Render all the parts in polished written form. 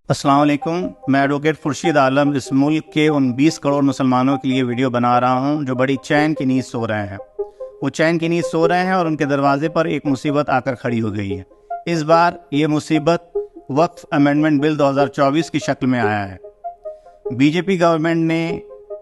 अस्सलाम वालेकुम। मैं एडवोकेट खुर्शीद आलम इस मुल्क के उन 20 करोड़ मुसलमानों के लिए वीडियो बना रहा हूं जो बड़ी चैन की नींद सो रहे हैं। वो चैन की नींद सो रहे हैं और उनके दरवाजे पर एक मुसीबत आकर खड़ी हो गई है। इस बार ये मुसीबत वक्फ अमेंडमेंट बिल 2024 की शक्ल में आया है। बीजेपी गवर्नमेंट ने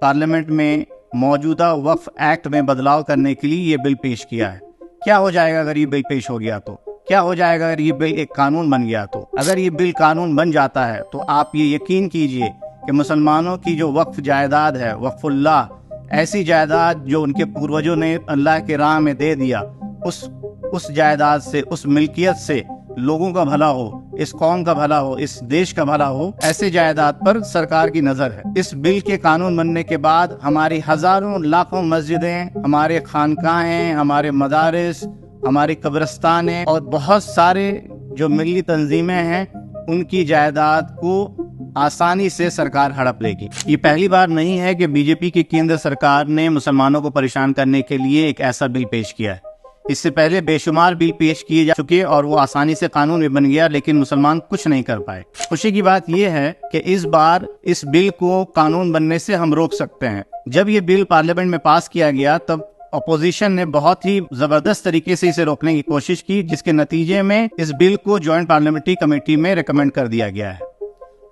पार्लियामेंट में मौजूदा वक्फ एक्ट में बदलाव करने के लिए ये बिल पेश किया है। क्या हो जाएगा अगर ये बिल पेश हो गया तो? क्या हो जाएगा अगर ये बिल एक कानून बन गया तो? अगर ये बिल कानून बन जाता है तो आप ये यकीन कीजिए कि मुसलमानों की जो वक्फ जायदाद है, वक्फुल्लाह, ऐसी जायदाद जो उनके पूर्वजों ने अल्लाह के राह में दे दिया, उस जायदाद से, उस मिल्कियत से लोगों का भला हो, इस कौम का भला हो, इस देश का भला हो, ऐसे जायदाद पर सरकार की नजर है। इस बिल के कानून बनने के बाद हमारी हजारों लाखों मस्जिदें, हमारे खानकाहें, हमारे मदारिस, हमारी कब्रिस्तानें और बहुत सारे जो मिली तंजीमें हैं, उनकी जायदाद को आसानी से सरकार हड़प लेगी। ये पहली बार नहीं है कि बीजेपी की केंद्र सरकार ने मुसलमानों को परेशान करने के लिए एक ऐसा बिल पेश किया है। इससे पहले बेशुमार बिल पेश किए जा चुके और वो आसानी से कानून भी बन गया, लेकिन मुसलमान कुछ नहीं कर पाए। खुशी की बात यह है कि इस बार इस बिल को कानून बनने से हम रोक सकते हैं। जब ये बिल पार्लियामेंट में पास किया गया तब अपोजिशन ने बहुत ही जबरदस्त तरीके से इसे रोकने की कोशिश की, जिसके नतीजे में इस बिल को जॉइंट पार्लियामेंट्री कमेटी में रिकमेंड कर दिया गया है।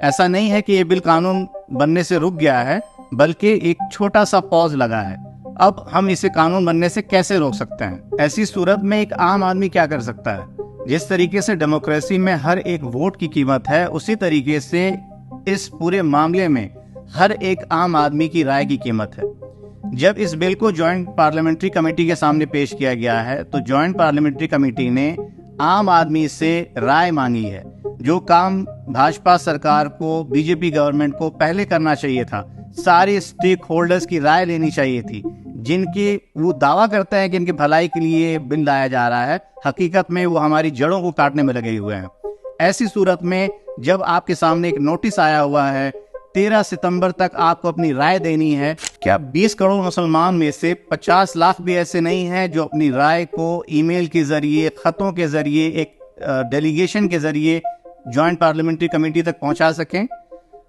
ऐसा नहीं है कि ये बिल कानून बनने से रुक गया है, बल्कि एक छोटा सा पॉज लगा है। अब हम इसे कानून बनने से कैसे रोक सकते हैं? ऐसी सूरत में एक आम आदमी क्या कर सकता है? जिस तरीके से डेमोक्रेसी में हर एक वोट की कीमत है, उसी तरीके से इस पूरे मामले में हर एक आम आदमी की राय की कीमत है। जब इस बिल को जॉइंट पार्लियामेंट्री कमेटी के सामने पेश किया गया है तो जॉइंट पार्लियामेंट्री कमेटी ने आम आदमी से राय मांगी है। जो काम भाजपा सरकार को, बीजेपी गवर्नमेंट को पहले करना चाहिए था, सारे स्टेक होल्डर्स की राय लेनी चाहिए थी, जिनकी वो दावा करते हैं कि इनकी भलाई के लिए बिल लाया जा रहा है, हकीकत में वो हमारी जड़ों को काटने में लगे हुए हैं। ऐसी सूरत में जब आपके सामने एक नोटिस आया हुआ है, 13 सितंबर तक आपको अपनी राय देनी है, क्या 20 करोड़ मुसलमान में से 50 लाख भी ऐसे नहीं हैं जो अपनी राय को ईमेल के जरिए, खतों के जरिए, एक डेलीगेशन के जरिए जॉइंट पार्लियामेंट्री कमेटी तक पहुंचा सकें?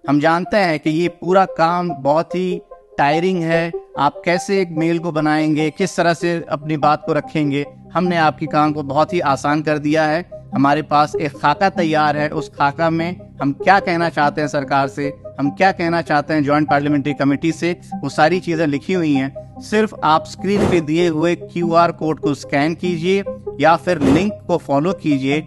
हम जानते हैं कि ये पूरा काम बहुत ही टायरिंग है। आप कैसे एक मेल को बनाएंगे, किस तरह से अपनी बात को रखेंगे? हमने आपकी काम को बहुत ही आसान कर दिया है। हमारे पास एक खाका तैयार है। उस खाका में हम क्या कहना चाहते हैं सरकार से, हम क्या कहना चाहते हैं जॉइंट पार्लियामेंट्री कमेटी से, वो सारी चीजें लिखी हुई हैं। सिर्फ आप स्क्रीन पे दिए हुए QR कोड को स्कैन कीजिए या फिर लिंक को फॉलो कीजिए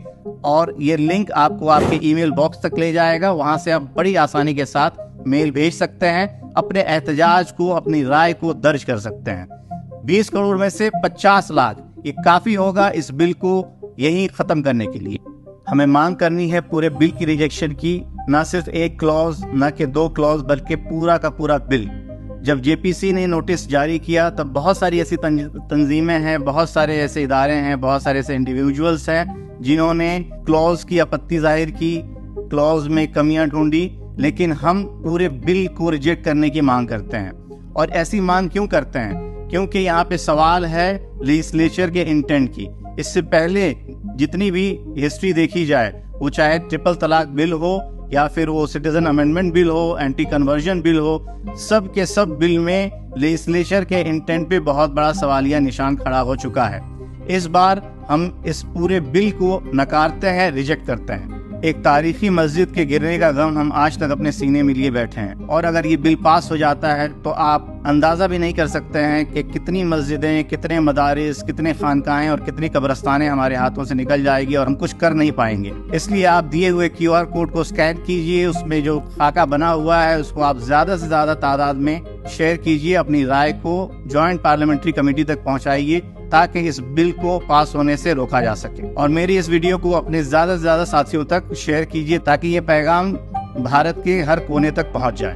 और ये लिंक आपको आपके ईमेल बॉक्स तक ले जाएगा। वहां से आप बड़ी आसानी के साथ मेल भेज सकते हैं, अपने एहतजाज को, अपनी राय को दर्ज कर सकते हैं। 20 करोड़ में से 50 लाख, ये काफी होगा इस बिल को यही खत्म करने के लिए। हमें मांग करनी है पूरे बिल की रिजेक्शन की, ना सिर्फ एक क्लॉज, ना कि 2 क्लॉज, बल्कि पूरा का पूरा बिल। जब JPC ने नोटिस जारी किया तब बहुत सारी ऐसी तंजीमें हैं, बहुत सारे ऐसे इदारे हैं, बहुत सारे ऐसे इंडिविजुअल्स हैं जिन्होंने क्लॉज की आपत्ति जाहिर की, क्लॉज में कमियां ढूंढी, लेकिन हम पूरे बिल को रिजेक्ट करने की मांग करते हैं। और ऐसी मांग क्यों करते हैं? क्योंकि यहाँ पे सवाल है लेजिस्लेचर के इंटेंट की। इससे पहले जितनी भी हिस्ट्री देखी जाए, वो चाहे ट्रिपल तलाक बिल हो या फिर वो सिटीजन अमेंडमेंट बिल हो, एंटी कन्वर्जन बिल हो, सब के सब बिल में लेजिस्लेचर के इंटेंट पे बहुत बड़ा सवालिया निशान खड़ा हो चुका है। इस बार हम इस पूरे बिल को नकारते हैं, रिजेक्ट करते हैं। एक तारीखी मस्जिद के गिरने का गम हम आज तक अपने सीने में लिए बैठे हैं, और अगर ये बिल पास हो जाता है तो आप अंदाजा भी नहीं कर सकते हैं कि कितनी मस्जिदें, कितने मदारिस, कितने खानकाहें और कितनी कब्रिस्तानें हमारे हाथों से निकल जाएगी और हम कुछ कर नहीं पाएंगे। इसलिए आप दिए हुए QR कोड को स्कैन कीजिए, उसमें जो खाका बना हुआ है उसको आप ज्यादा से ज्यादा तादाद में शेयर कीजिए, अपनी राय को जॉइंट पार्लियामेंट्री कमेटी तक पहुंचाइए ताकि इस बिल को पास होने से रोका जा सके। और मेरी इस वीडियो को अपने ज्यादा से ज्यादा साथियों तक शेयर कीजिए ताकि ये पैगाम भारत के हर कोने तक पहुंच जाए।